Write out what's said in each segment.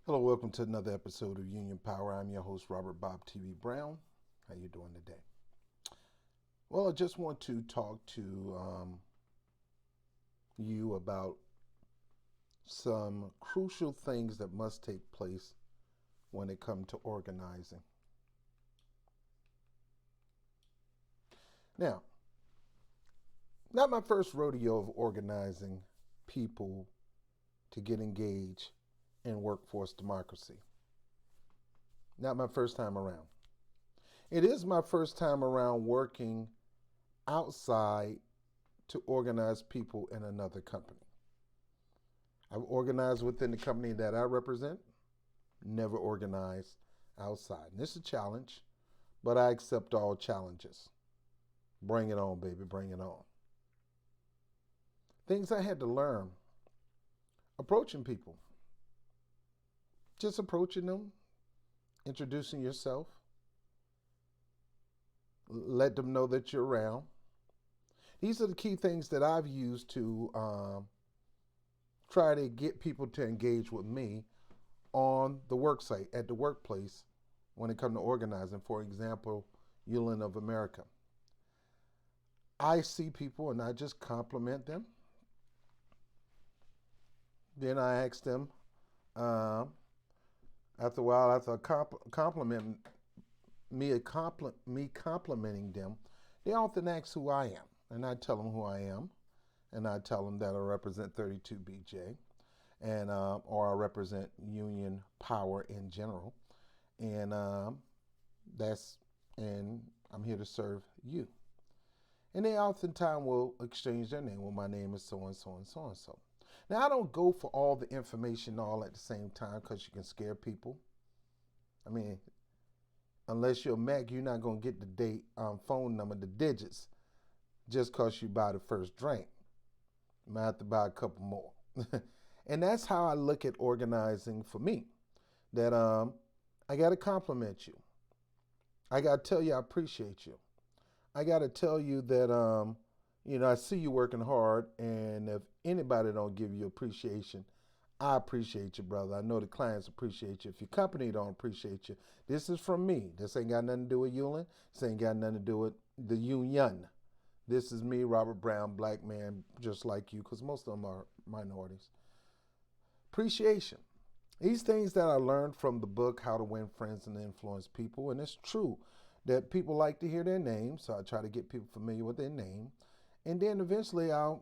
Hello, welcome to another episode of Union Power. I'm your host, Robert Bob TV Brown. How you doing today? Well, I just want to talk to you about some crucial things that must take place when it comes to organizing. Now, not my first rodeo of organizing people to get engaged in workforce democracy. Not my first time around. It is my first time around working outside to organize people in another company. I've organized within the company that I represent, never organized outside. And this is a challenge, but I accept all challenges. Bring it on, baby, bring it on. Things I had to learn. Approaching people. Just approaching them, introducing yourself, let them know that you're around. These are the key things that I've used to try to get people to engage with me on the work site, at the workplace, when it comes to organizing. For example, Eulen of America. I see people and I just compliment them. Then I ask them, after a while, after me complimenting them, they often ask who I am. And I tell them who I am. And I tell them that I represent 32BJ and or I represent Union Power in general. And I'm here to serve you. And they oftentimes will exchange their name. Well, my name is so and so and so and so. Now, I don't go for all the information all at the same time because you can scare people. I mean, unless you're a Mac, you're not going to get the date, phone number, the digits, just because you buy the first drink. You might have to buy a couple more. And that's how I look at organizing for me. That I got to compliment you. I got to tell you I appreciate you. I got to tell you that I see you working hard, and if anybody don't give you appreciation, I appreciate you, brother. I know the clients appreciate you. If your company don't appreciate you, this is from me. This ain't got nothing to do with Eulen. This ain't got nothing to do with the union. This is me, Robert Brown, black man, just like you, because most of them are minorities. Appreciation. These things that I learned from the book, How to Win Friends and Influence People, and it's true that people like to hear their name, so I try to get people familiar with their name. And then eventually I'll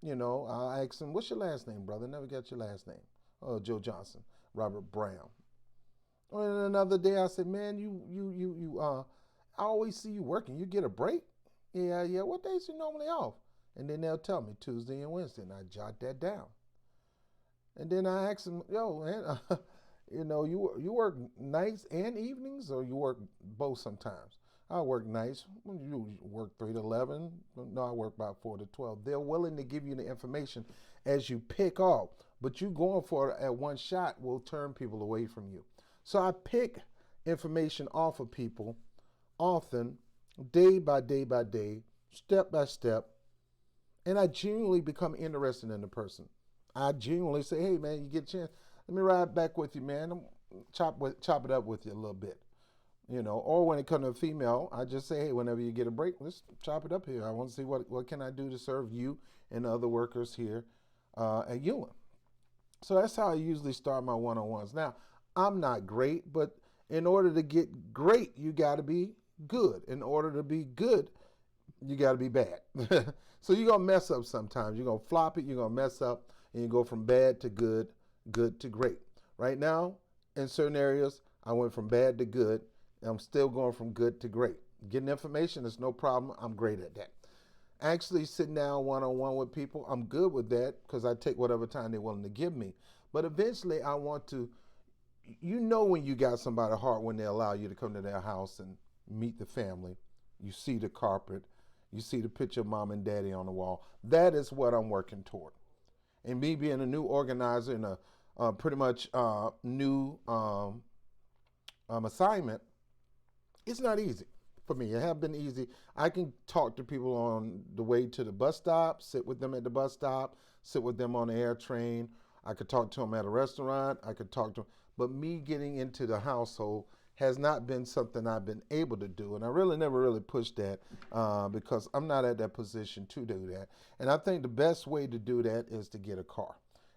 ask them, what's your last name, brother? Never got your last name. Oh, Joe Johnson, Robert Brown. And another day I said, man, I always see you working. You get a break? Yeah. What days you normally off? And then they'll tell me Tuesday and Wednesday, and I jot that down. And then I ask them, yo, man, you work nights and evenings, or you work both sometimes? I work nights. You work 3 to 11. No, I work about 4 to 12. They're willing to give you the information as you pick off, but you going for it at one shot will turn people away from you. So I pick information off of people often, day by day by day, step by step, and I genuinely become interested in the person. I genuinely say, hey, man, you get a chance, let me ride back with you, man. Chop it up with you a little bit. Or when it comes to a female, I just say, hey, whenever you get a break, let's chop it up here. I want to see what can I do to serve you and the other workers here at Eulen. So that's how I usually start my one-on-ones. Now, I'm not great, but in order to get great, you got to be good. In order to be good, you got to be bad. So you're going to mess up sometimes. You're going to flop it, you're going to mess up, and you go from bad to good, good to great. Right now, in certain areas, I went from bad to good. I'm still going from good to great. Getting information is no problem. I'm great at that. Actually, sitting down one-on-one with people, I'm good with that because I take whatever time they're willing to give me. But eventually, I want to, when you got somebody heart when they allow you to come to their house and meet the family. You see the carpet. You see the picture of mom and daddy on the wall. That is what I'm working toward. And me being a new organizer and a pretty much new assignment, it's not easy for me. It have been easy. I can talk to people on the way to the bus stop, sit with them at the bus stop, sit with them on the air train. I could talk to them at a restaurant. I could talk to them. But me getting into the household has not been something I've been able to do. And I really never really pushed that because I'm not at that position to do that. And I think the best way to do that is to get a car.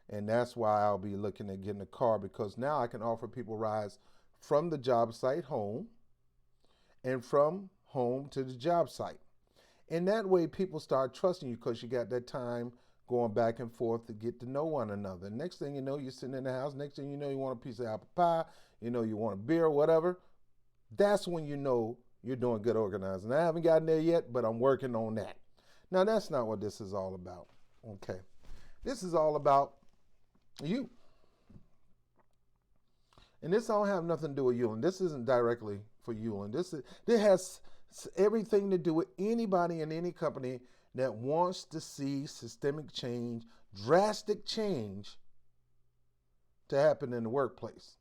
And that's why I'll be looking at getting a car, because now I can offer people rides from the job site home and from home to the job site. And that way people start trusting you because you got that time going back and forth to get to know one another. Next thing you know, you're sitting in the house. Next thing you know, you want a piece of apple pie. You know, you want a beer or whatever. That's when you know you're doing good organizing. I haven't gotten there yet, but I'm working on that. Now, that's not what this is all about. Okay. This is all about you. And this don't have nothing to do with Eulen. This isn't directly for Eulen. This has everything to do with anybody in any company that wants to see systemic change, drastic change to happen in the workplace.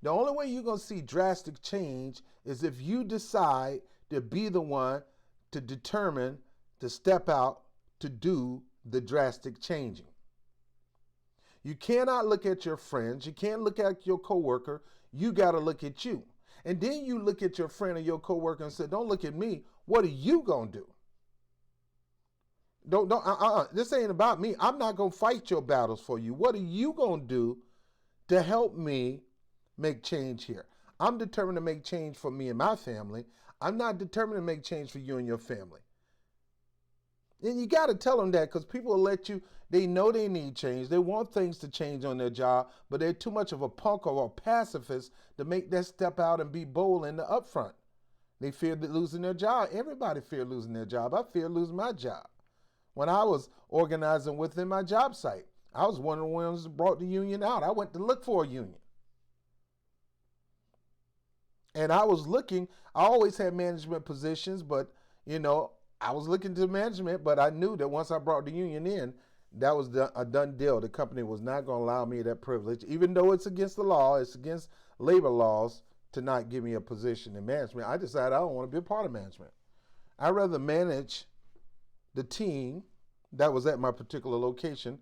The only way you're going to see drastic change is if you decide to be the one to determine to step out to do the drastic changing. You cannot look at your friends. You can't look at your coworker. You got to look at you. And then you look at your friend or your coworker and say, don't look at me. What are you going to do? This ain't about me. I'm not going to fight your battles for you. What are you going to do to help me make change here? I'm determined to make change for me and my family. I'm not determined to make change for you and your family. And you got to tell them that, because people will let you, they know they need change. They want things to change on their job, but they're too much of a punk or a pacifist to make that step out and be bold in the upfront. They fear losing their job. Everybody fear losing their job. I fear losing my job. When I was organizing within my job site, I was one of the ones that brought the union out. I went to look for a union. And I was looking, I always had management positions, but, you know, I was looking to management, but I knew that once I brought the union in, that was a done deal. The company was not going to allow me that privilege, even though it's against the law, it's against labor laws to not give me a position in management. I decided I don't want to be a part of management. I'd rather manage the team that was at my particular location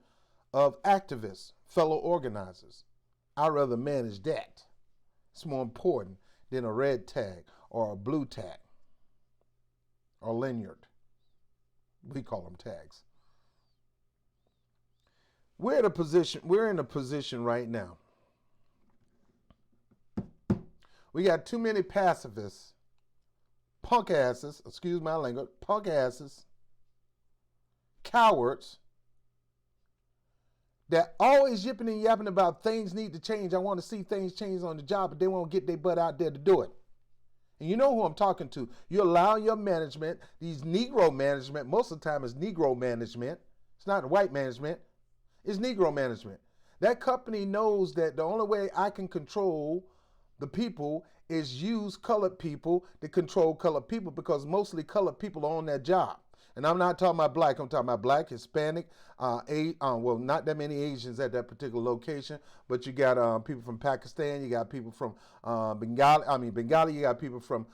of activists, fellow organizers. I'd rather manage that. It's more important than a red tag or a blue tag or lanyard. We call them tags. We're in a position right now. We got too many pacifists, punk asses, excuse my language, punk asses, cowards, that always yipping and yapping about things need to change. I want to see things change on the job, but they won't get their butt out there to do it. And you know who I'm talking to. You allow your management, these Negro management, most of the time it's Negro management. It's not white management. It's Negro management. That company knows that the only way I can control the people is use colored people to control colored people, because mostly colored people are on that job. And I'm not talking about black. I'm talking about black, Hispanic, well, not that many Asians at that particular location, but you got people from Pakistan, you got people from Bengali, you got people from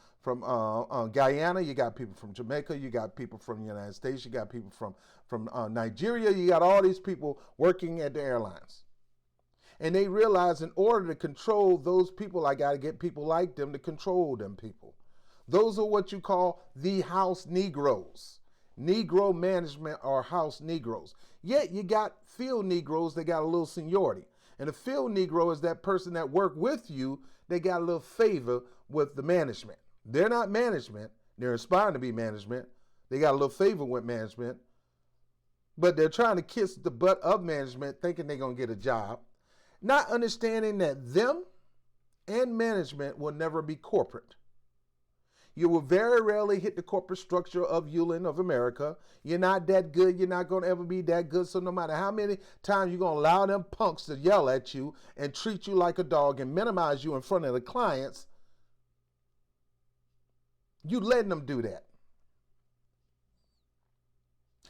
Guyana, you got people from Jamaica, you got people from the United States, you got people from Nigeria, you got all these people working at the airlines. And they realize in order to control those people, I got to get people like them to control them people. Those are what you call the house Negroes. Negro management or house Negroes. Yet you got field Negroes that got a little seniority. And a field Negro is that person that work with you, they got a little favor with the management. They're not management. They're aspiring to be management. They got a little favor with management. But they're trying to kiss the butt of management, thinking they're going to get a job. Not understanding that them and management will never be corporate. You will very rarely hit the corporate structure of Eulen of America. You're not that good. You're not going to ever be that good. So no matter how many times you're going to allow them punks to yell at you and treat you like a dog and minimize you in front of the clients, you letting them do that.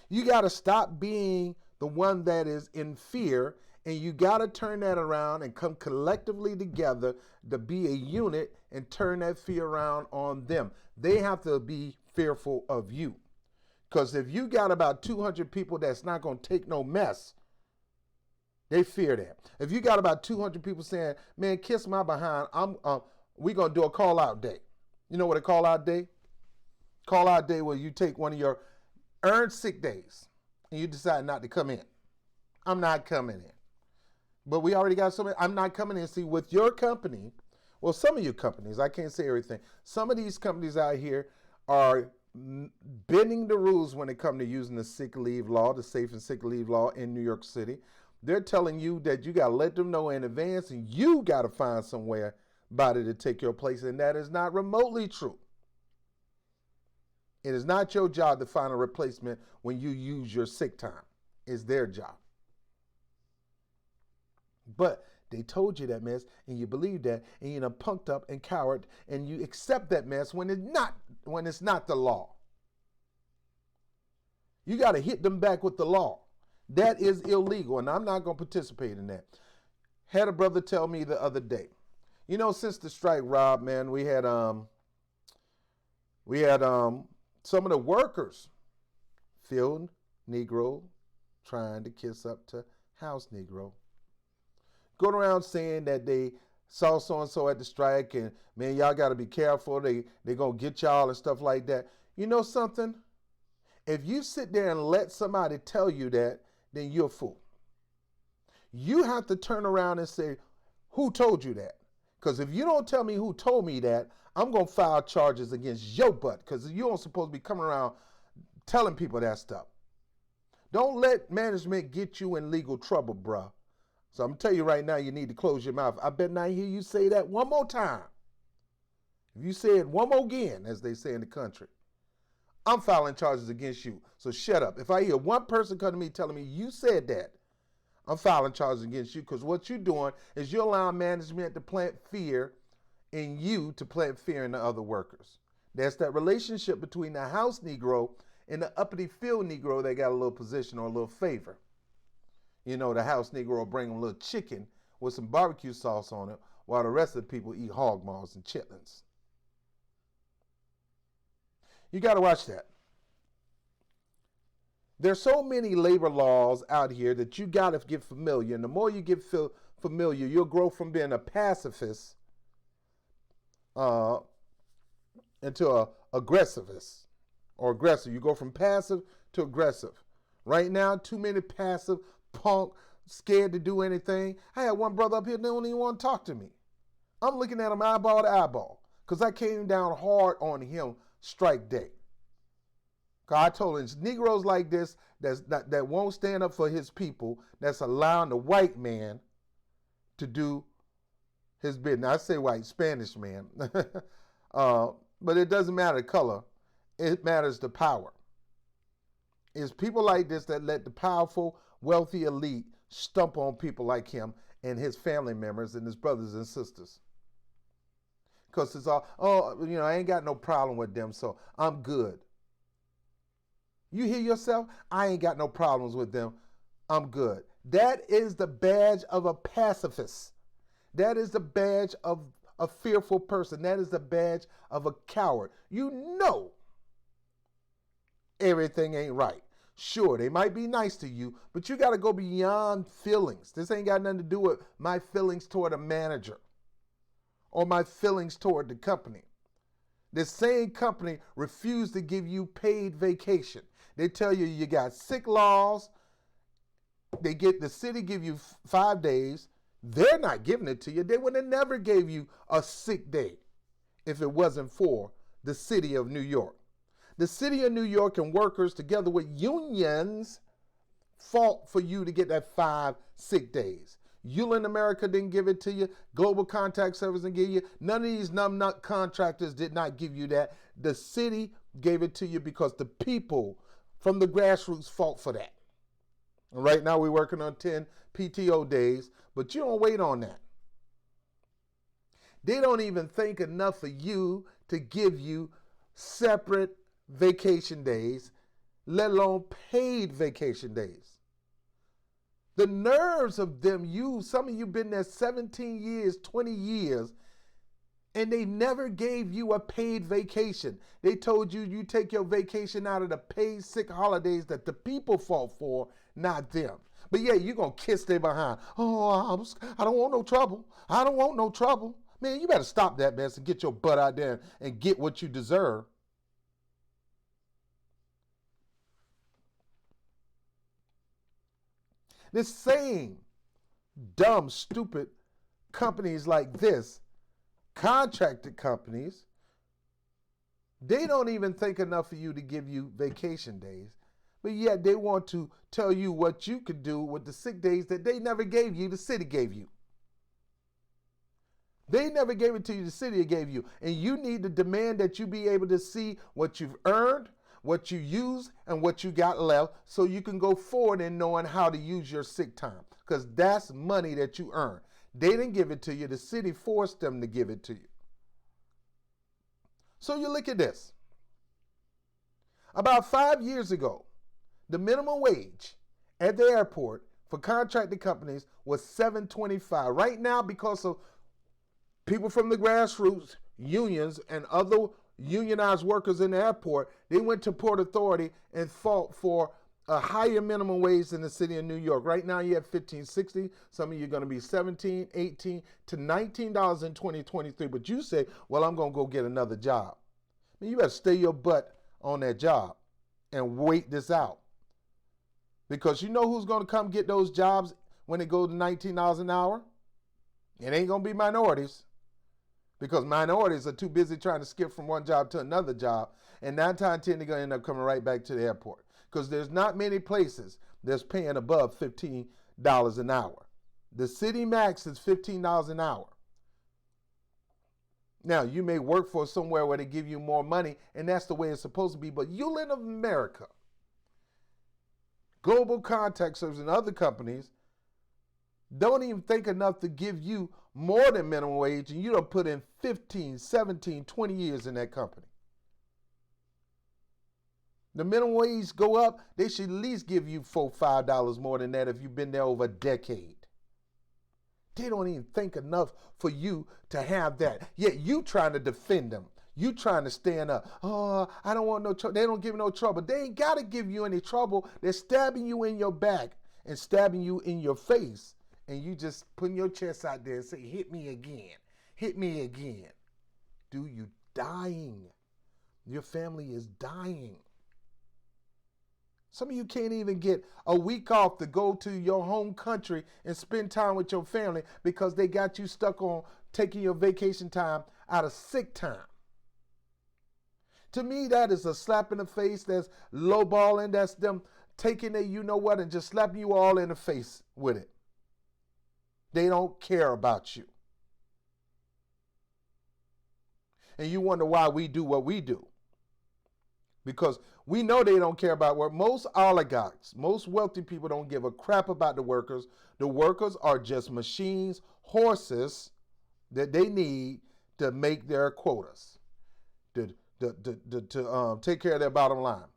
You got to stop being the one that is in fear, and you got to turn that around and come collectively together to be a unit and turn that fear around on them. They have to be fearful of you. Because if you got about 200 people that's not going to take no mess, They fear that. If you got about 200 people saying, man, kiss my behind, we going to do a call out day. You know what a call out day? Call out day where you take one of your earned sick days and you decide not to come in. I'm not coming in. But we already got somebody, I'm not coming in. See, with your company, well, some of your companies, I can't say everything. Some of these companies out here are bending the rules when it comes to using the sick leave law, the safe and sick leave law in New York City. They're telling you that you got to let them know in advance and you got to find somewhere body to take your place. And that is not remotely true. It is not your job to find a replacement when you use your sick time. It's their job. But they told you that mess and you believe that and you're punked up and coward and you accept that mess when it's not the law. You got to hit them back with the law. That is illegal, and I'm not going to participate in that. Had a brother tell me the other day, you know, since the strike, Rob, man, we had some of the workers, field Negro, trying to kiss up to house Negro, going around saying that they saw so-and-so at the strike and, man, y'all got to be careful. They going to get y'all and stuff like that. You know something? If you sit there and let somebody tell you that, then you're a fool. You have to turn around and say, who told you that? Because if you don't tell me who told me that, I'm going to file charges against your butt because you don't supposed to be coming around telling people that stuff. Don't let management get you in legal trouble, bruh. So I'm going to tell you right now, you need to close your mouth. I bet not hear you say that one more time. If you say it one more again, as they say in the country, I'm filing charges against you. So shut up. If I hear one person come to me telling me you said that, I'm filing charges against you because what you're doing is you're allowing management to plant fear in you to plant fear in the other workers. That's that relationship between the house Negro and the uppity field Negro that got a little position or a little favor. You know, the house Negro will bring them a little chicken with some barbecue sauce on it while the rest of the people eat hog maws and chitlins. You got to watch that. There's so many labor laws out here that you got to get familiar. And the more you get familiar, you'll grow from being a pacifist into a aggressivist or aggressive. You go from passive to aggressive. Right now, too many passive, punk, scared to do anything. I had one brother up here that don't even want to talk to me. I'm looking at him eyeball to eyeball because I came down hard on him strike day. I told him it's Negroes like this that won't stand up for his people, that's allowing the white man to do his business. I say white, Spanish man. But it doesn't matter the color. It matters the power. It's people like this that let the powerful, wealthy elite stump on people like him and his family members and his brothers and sisters. Because it's all, I ain't got no problem with them, so I'm good. You hear yourself? I ain't got no problems with them. I'm good. That is the badge of a pacifist. That is the badge of a fearful person. That is the badge of a coward. You know everything ain't right. Sure, they might be nice to you, but you got to go beyond feelings. This ain't got nothing to do with my feelings toward a manager or my feelings toward the company. This same company refused to give you paid vacation. They tell you you got sick laws. The city give you 5 days. They're not giving it to you. They would have never gave you a sick day if it wasn't for the city of New York. The city of New York and workers together with unions fought for you to get that 5 sick days. Eulen America didn't give it to you. Global Contact Service didn't give you. None of these numbnut contractors did not give you that. The city gave it to you because the people from the grassroots fought for that. And right now we're working on 10 PTO days, but you don't wait on that. They don't even think enough of you to give you separate vacation days, let alone paid vacation days. The nerves of them, some of you been there 17 years, 20 years, and they never gave you a paid vacation. They told you you take your vacation out of the paid sick holidays that the people fought for, not them. But yeah, you're going to kiss their behind. Oh, I don't want no trouble. I don't want no trouble. Man, you better stop that mess and get your butt out there and get what you deserve. This same dumb, stupid companies like this, contracted companies, they don't even think enough of you to give you vacation days, but yet they want to tell you what you could do with the sick days that they never gave you, the city gave you. They never gave it to you, the city gave you. And you need to demand that you be able to see what you've earned, what you use, and what you got left, so you can go forward in knowing how to use your sick time. Because that's money that you earn. They didn't give it to you. The city forced them to give it to you. So you look at this. About 5 years ago, the minimum wage at the airport for contracted companies was $7.25. Right now, because of people from the grassroots, unions, and other unionized workers in the airport, they went to Port Authority and fought for a higher minimum wage in the city of New York. Right now you have $15.60. Some of you are going to be $17, $18 to $19 in 2023. But you say, well, I'm going to go get another job. I mean, you better stay your butt on that job and wait this out. Because you know who's going to come get those jobs when it goes to $19 an hour? It ain't going to be minorities. Because minorities are too busy trying to skip from one job to another job. And 9 times out of 10, they're going to end up coming right back to the airport. Because there's not many places that's paying above $15 an hour. The city max is $15 an hour. Now, you may work for somewhere where they give you more money, and that's the way it's supposed to be. But Eulen of America, Global Contact Service, and other companies don't even think enough to give you more than minimum wage, and you don't put in 15, 17, 20 years in that company. The minimum wage go up, they should at least give you $4, $5 more than that if you've been there over a decade. They don't even think enough for you to have that. Yet you trying to defend them. You trying to stand up. Oh, I don't want no trouble. They don't give me no trouble. They ain't got to give you any trouble. They're stabbing you in your back and stabbing you in your face. And you just putting your chest out there and say, hit me again. Hit me again. Dude, you dying. Your family is dying. Some of you can't even get a week off to go to your home country and spend time with your family because they got you stuck on taking your vacation time out of sick time. To me, that is a slap in the face. That's lowballing. That's them taking their you know what and just slapping you all in the face with it. They don't care about you. And you wonder why we do what we do. Because we know they don't care about work. Most oligarchs, most wealthy people don't give a crap about the workers. The workers are just machines, horses that they need to make their quotas, to take care of their bottom line.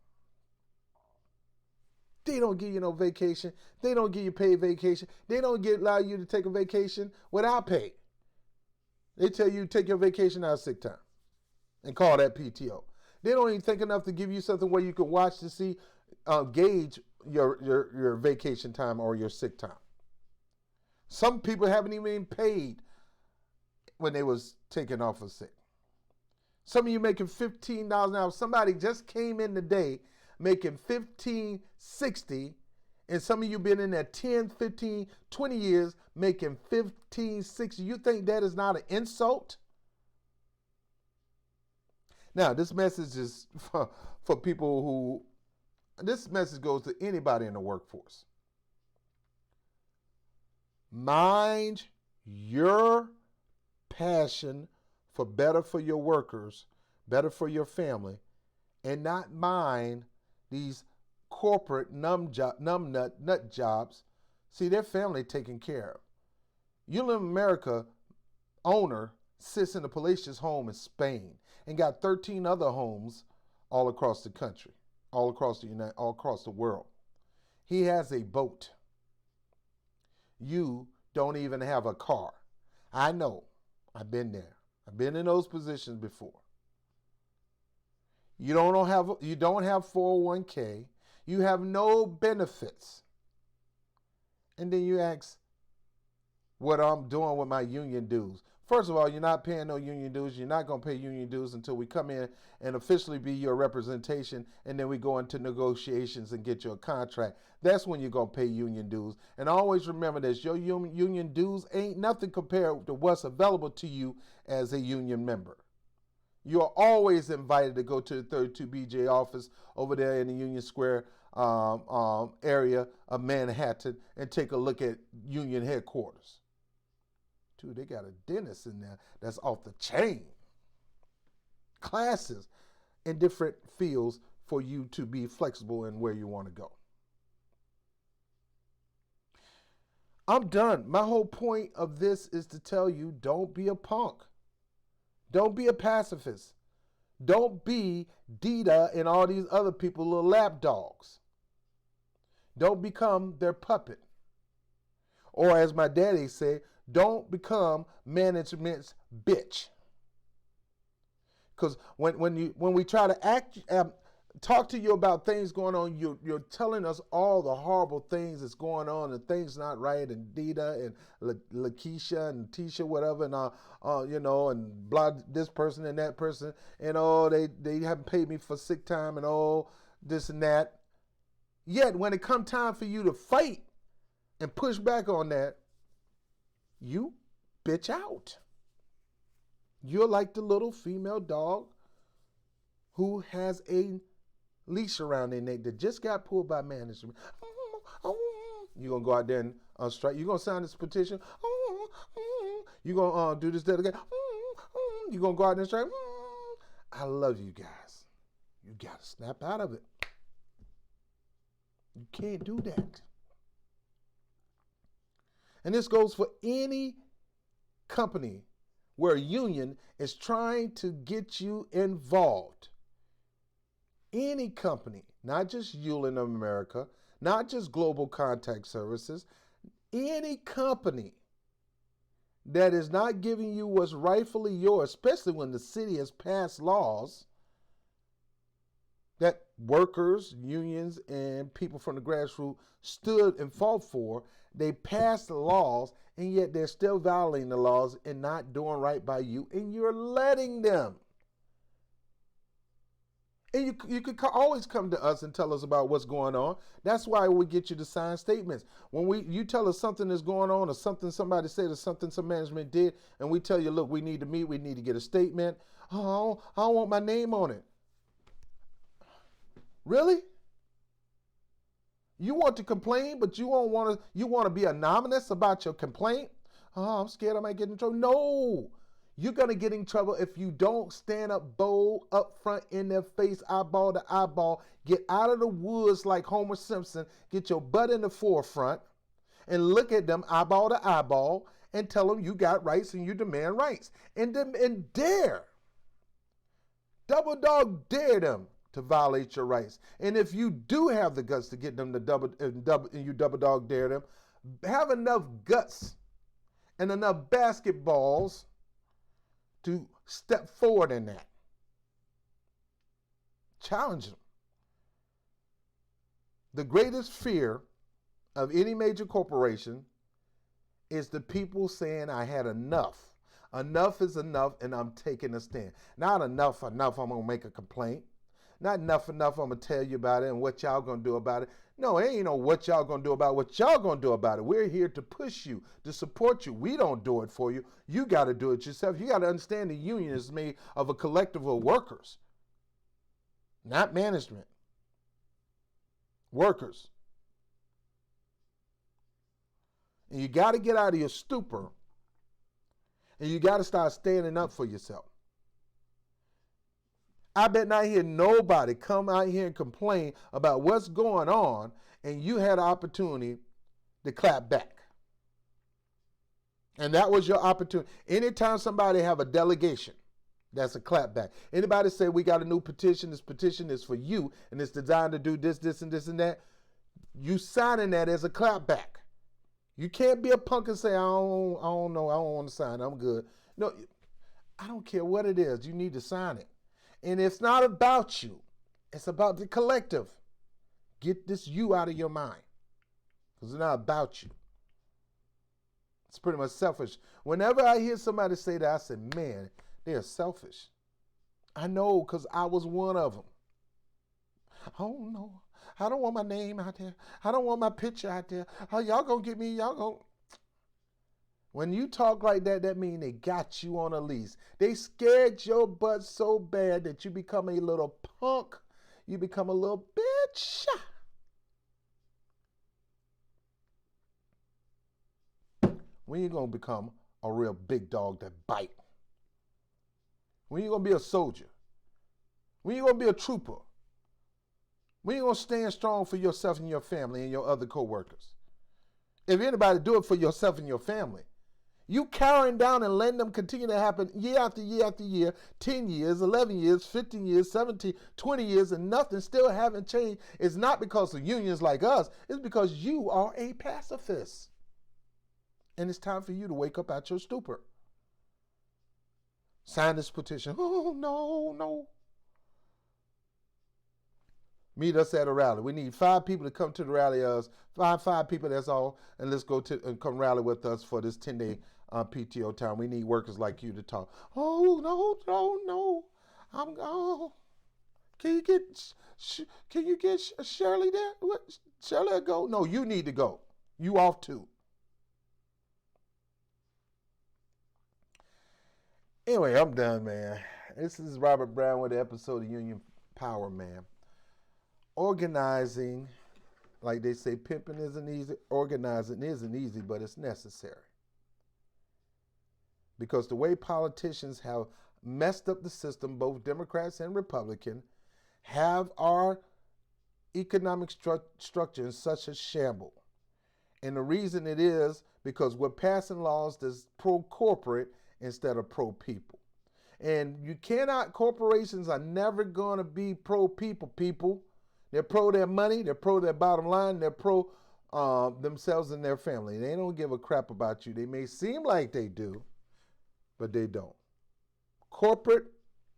They don't give you no vacation. They don't give you paid vacation. They don't allow you to take a vacation without pay. They tell you to take your vacation out of sick time and call that PTO. They don't even think enough to give you something where you can watch to see, gauge your vacation time or your sick time. Some people haven't even been paid when they was taken off of sick. Some of you making $15 an hour. Somebody just came in today making $15.60, and some of you been in there 10, 15, 20 years making $15.60. You think that is not an insult? Now, this message is for people who, this message goes to anybody in the workforce. Mind your passion for better for your workers, better for your family, and not mind these corporate nut jobs. See, their family taken care of. Eulen America owner sits in the Palacios home in Spain and got 13 other homes all across the country, all across the world. He has a boat. You don't even have a car. I know. I've been there. I've been in those positions before. You don't have 401k. You have no benefits. And then you ask what I'm doing with my union dues. First of all, you're not paying no union dues. You're not going to pay union dues until we come in and officially be your representation, and then we go into negotiations and get you a contract. That's when you're going to pay union dues. And always remember this, your union dues ain't nothing compared to what's available to you as a union member. You're always invited to go to the 32 BJ office over there in the Union Square area of Manhattan and take a look at union headquarters. Dude, they got a dentist in there that's off the chain. Classes in different fields for you to be flexible in where you want to go. I'm done. My whole point of this is to tell you, don't be a punk. Don't be a pacifist. Don't be Dita and all these other people, little lap dogs. Don't become their puppet. Or as my daddy said, don't become management's bitch. Because when we try to talk to you about things going on, you're telling us all the horrible things that's going on and things not right, and Dita and Lakeisha and Tisha, whatever, and and blah, this person and that person, and they haven't paid me for sick time and this and that. Yet when it come time for you to fight and push back on that, you bitch out. You're like the little female dog who has a leash around their neck that just got pulled by management. You're going to go out there and strike. You're going to sign this petition. You're going to do this, that, again. You're going to go out there and strike. I love you guys. You got to snap out of it. You can't do that. And this goes for any company where a union is trying to get you involved. Any company, not just Eulen of America, not just Global Contact Services, any company that is not giving you what's rightfully yours, especially when the city has passed laws that workers, unions, and people from the grassroots stood and fought for. They passed the laws, and yet they're still violating the laws and not doing right by you, and you're letting them. And you could always come to us and tell us about what's going on. That's why we get you to sign statements. When you tell us something is going on, or something somebody said, or something some management did, and we tell you, look, we need to meet, we need to get a statement. Oh, I don't want my name on it. Really? You want to complain, but you want to be anonymous about your complaint? Oh, I'm scared I might get in trouble. No, you're going to get in trouble if you don't stand up bold, up front, in their face, eyeball to eyeball, get out of the woods like Homer Simpson, get your butt in the forefront, and look at them eyeball to eyeball and tell them you got rights and you demand rights. And dare, double dog dare them to violate your rights. And if you do have the guts to get them to double dog dare them, have enough guts and enough basketballs to step forward in that. Challenge them. The greatest fear of any major corporation is the people saying, I had enough. Enough is enough, and I'm taking a stand. Not enough, I'm going to make a complaint. Not enough, I'm going to tell you about it and what y'all going to do about it. No, it ain't no what y'all going to do about it, what y'all going to do about it. We're here to push you, to support you. We don't do it for you. You got to do it yourself. You got to understand the union is made of a collective of workers, not management. Workers. And you got to get out of your stupor, and you got to start standing up for yourself. I bet not hear nobody come out here and complain about what's going on, and you had an opportunity to clap back. And that was your opportunity. Anytime somebody have a delegation, that's a clap back. Anybody say we got a new petition, this petition is for you, and it's designed to do this, this, and this, and that, you signing that as a clap back. You can't be a punk and say, I don't know, I don't want to sign, I'm good. No, I don't care what it is, you need to sign it. And it's not about you. It's about the collective. Get this you out of your mind. Because it's not about you. It's pretty much selfish. Whenever I hear somebody say that, I say, man, they're selfish. I know, because I was one of them. Oh, no. I don't want my name out there. I don't want my picture out there. Oh, y'all gonna get me. Y'all gonna. When you talk like that, that means they got you on a leash. They scared your butt so bad that you become a little punk. You become a little bitch. When you gonna become a real big dog that bite? When you gonna be a soldier? When you gonna be a trooper? When you gonna stand strong for yourself and your family and your other co-workers? If anybody do it for yourself and your family, you carrying down and letting them continue to happen year after year after year, 10 years, 11 years, 15 years, 17, 20 years, and nothing still haven't changed. It's not because of unions like us. It's because you are a pacifist. And it's time for you to wake up out your stupor. Sign this petition. Oh, no, no. Meet us at a rally. We need 5 people to come to the rally. Five people, that's all. And let's go to and come rally with us for this 10-day PTO time. We need workers like you to talk. Oh, no. Can you get Shirley there? What? Shirley go? No, you need to go. You off too. Anyway, I'm done, man. This is Robert Brown with the episode of Union Power, man. Organizing, like they say, pimping isn't easy. Organizing isn't easy, but it's necessary. Because the way politicians have messed up the system, both Democrats and Republicans, have our economic structure in such a shamble. And the reason it is because we're passing laws that's pro-corporate instead of pro-people. And you cannot, corporations are never going to be pro-people, people. They're pro their money, they're pro their bottom line, they're pro themselves and their family. They don't give a crap about you. They may seem like they do, but they don't. Corporate,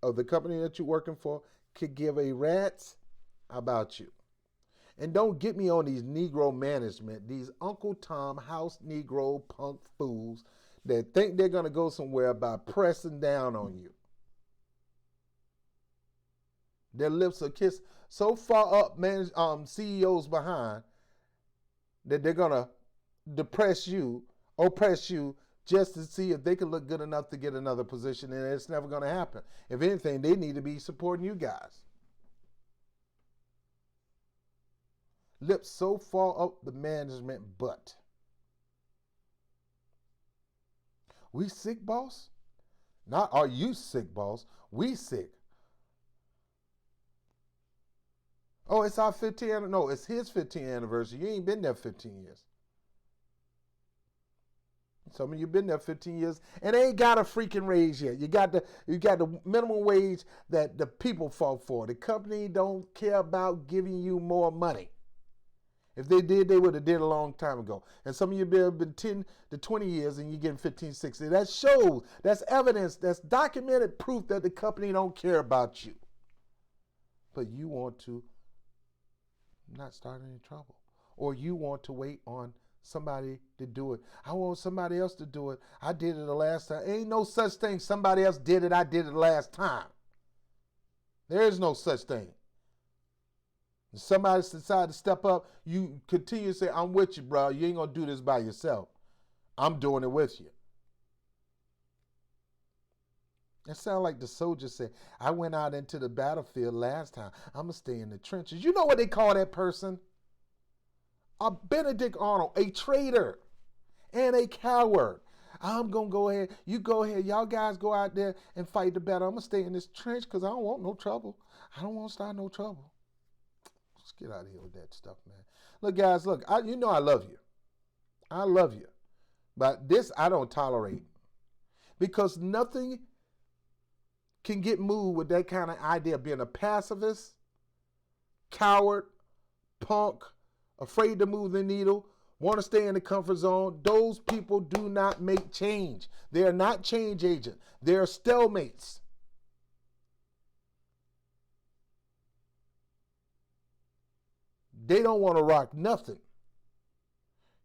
or the company that you're working for, could give a rat's about you. And don't get me on these Negro management, these Uncle Tom house Negro punk fools that think they're going to go somewhere by pressing down on you. Their lips are kissed so far up CEOs behind that they're going to oppress you just to see if they can look good enough to get another position, and it's never going to happen. If anything, they need to be supporting you guys. Lips so far up the management butt. We sick, boss? Not are you sick, boss? We sick. Oh, it's our 15th. No, it's his 15th anniversary. You ain't been there 15 years. Some of you been there 15 years and they ain't got a freaking raise yet. You got the minimum wage that the people fought for. The company don't care about giving you more money. If they did, they would have did a long time ago. And some of you have been 10 to 20 years and you're getting 15, 16. That shows, that's evidence, that's documented proof that the company don't care about you. But you want to not start any trouble. Or you want to wait on somebody to do it. I want somebody else to do it. I did it the last time. Ain't no such thing. Somebody else did it. I did it the last time. There is no such thing. If somebody decide to step up, you continue to say, I'm with you, bro. You ain't going to do this by yourself. I'm doing it with you. That sounds like the soldier said, I went out into the battlefield last time. I'm going to stay in the trenches. You know what they call that person? A Benedict Arnold, a traitor and a coward. I'm going to go ahead. You go ahead. Y'all guys go out there and fight the battle. I'm going to stay in this trench because I don't want no trouble. I don't want to start no trouble. Let's get out of here with that stuff, man. Look, guys, look, you know I love you. I love you. But this I don't tolerate. Because nothing can get moved with that kind of idea of being a pacifist, coward, punk, afraid to move the needle, want to stay in the comfort zone. Those people do not make change. They are not change agents. They are stalemates. They don't want to rock nothing.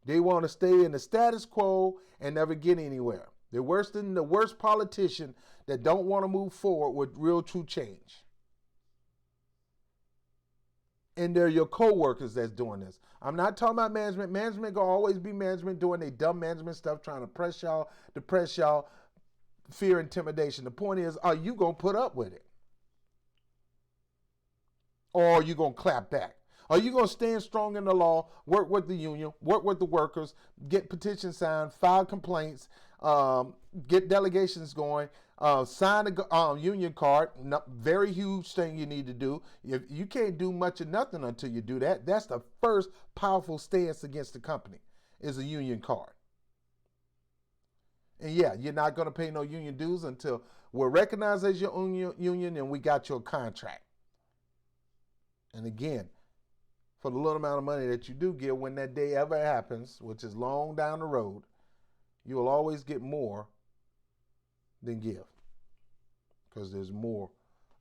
They want to stay in the status quo and never get anywhere. They're worse than the worst politician that don't want to move forward with real true change. And they're your co-workers that's doing this. I'm not talking about management. Management gonna always be management doing their dumb management stuff, trying to press y'all, depress y'all, fear, intimidation. The point is, are you gonna put up with it? Or are you gonna clap back? Are you going to stand strong in the law, work with the union, work with the workers, get petitions signed, file complaints, get delegations going, sign a union card? Very huge thing you need to do. If you can't do much of nothing until you do that, that's the first powerful stance against the company is a union card. And yeah, you're not going to pay no union dues until we're recognized as your union and we got your contract. And again, for the little amount of money that you do get, when that day ever happens, which is long down the road, you will always get more than give because there's more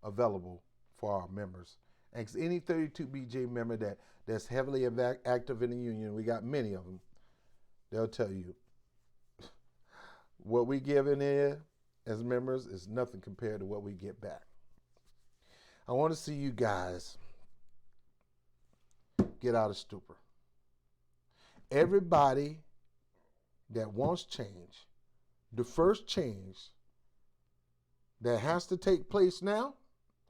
available for our members. Ask any 32BJ member that's heavily active in the union. We got many of them. They'll tell you what we give in there as members is nothing compared to what we get back. I want to see you guys get out of stupor. Everybody that wants change, the first change that has to take place now,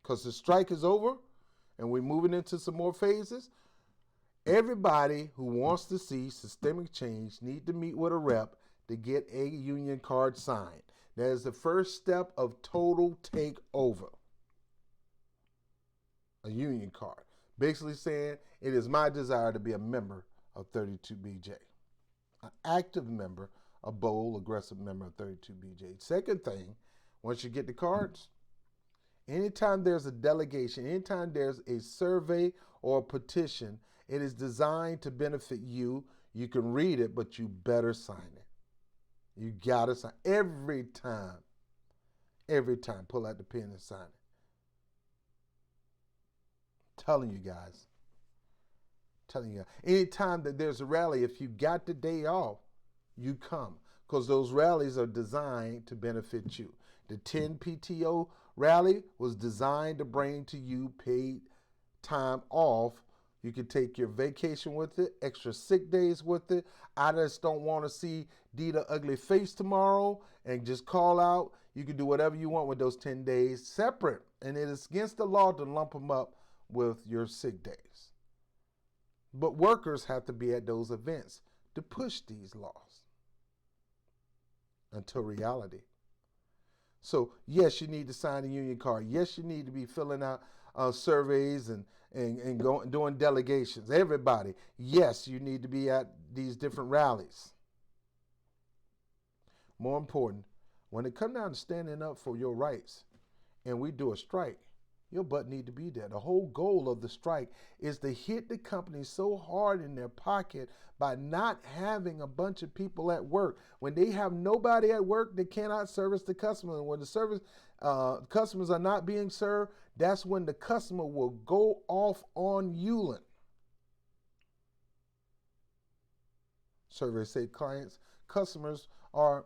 because the strike is over and we're moving into some more phases, everybody who wants to see systemic change need to meet with a rep to get a union card signed. That is the first step of total takeover. A union card. Basically saying, it is my desire to be a member of 32BJ. An active member, a bold, aggressive member of 32BJ. Second thing, once you get the cards, anytime there's a delegation, anytime there's a survey or a petition, it is designed to benefit you. You can read it, but you better sign it. You gotta sign every time. Every time, pull out the pen and sign it. Telling you guys. Anytime that there's a rally, if you got the day off, you come. Because those rallies are designed to benefit you. The 10 PTO rally was designed to bring to you paid time off. You can take your vacation with it, extra sick days with it. I just don't want to see Dita ugly face tomorrow and just call out. You can do whatever you want with those 10 days separate. And it is against the law to lump them up with your sick days. But workers have to be at those events to push these laws until reality. So yes, you need to sign a union card. Yes, you need to be filling out surveys and doing delegations. Everybody, yes, you need to be at these different rallies. More important, when it comes down to standing up for your rights and we do a strike, your butt need to be there. The whole goal of the strike is to hit the company so hard in their pocket by not having a bunch of people at work. When they have nobody at work, they cannot service the customer. And when the customers are not being served, that's when the customer will go off on Eulen. Surveys say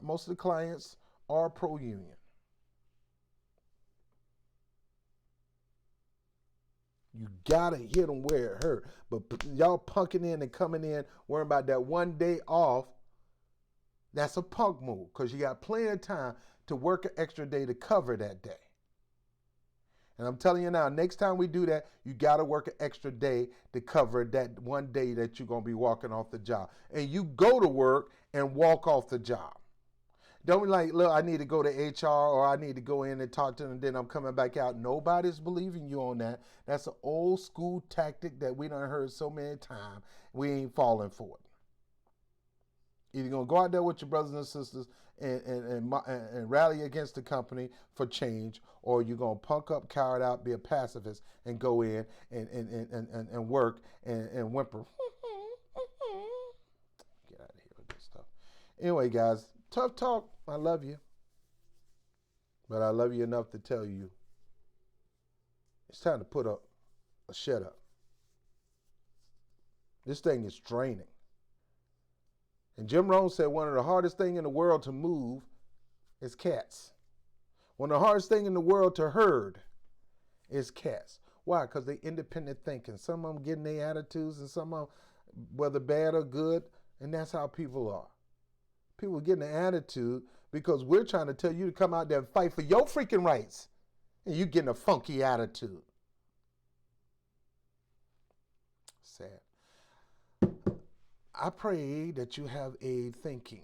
most of the clients are pro-union. You gotta hit them where it hurt. But y'all punking in and coming in, worrying about that one day off, that's a punk move because you got plenty of time to work an extra day to cover that day. And I'm telling you now, next time we do that, you gotta work an extra day to cover that one day that you're gonna be walking off the job. And you go to work and walk off the job. Don't be like, look, I need to go to HR or I need to go in and talk to them and then I'm coming back out. Nobody's believing you on that. That's an old school tactic that we done heard so many times. We ain't falling for it. Either going to go out there with your brothers and sisters and rally against the company for change, or you're going to punk up, cower out, be a pacifist and go in and work and whimper. Get out of here with this stuff. Anyway, guys. Tough talk. I love you. But I love you enough to tell you it's time to put up a shut up. This thing is draining. And Jim Rohn said one of the hardest things in the world to move is cats. One of the hardest things in the world to herd is cats. Why? Because they independent thinking. Some of them getting their attitudes, and some of them, whether bad or good, and that's how people are. People getting an attitude because we're trying to tell you to come out there and fight for your freaking rights, and you getting a funky attitude. Sad. I pray that you have a thinking,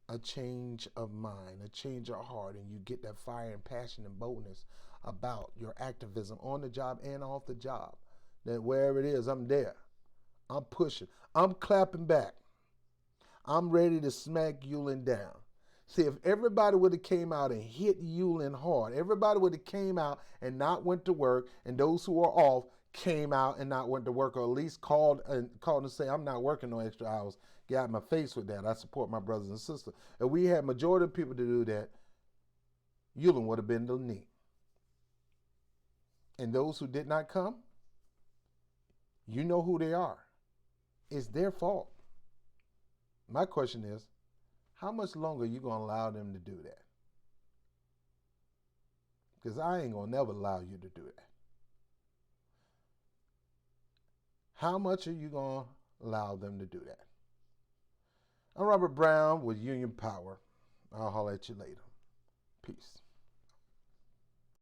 a change of mind, a change of heart, and you get that fire and passion and boldness about your activism on the job and off the job. That wherever it is, I'm there. I'm pushing. I'm clapping back. I'm ready to smack Eulen down. See, if everybody would have came out and hit Eulen hard, everybody would have came out and not went to work, and those who are off came out and not went to work, or at least called and say, I'm not working no extra hours. Get out of my face with that. I support my brothers and sisters. If we had majority of people to do that, Eulen would have been the knee. And those who did not come, you know who they are. It's their fault. My question is, how much longer are you going to allow them to do that? Because I ain't going to never allow you to do that. How much are you going to allow them to do that? I'm Robert Brown with Union Power. I'll holler at you later. Peace.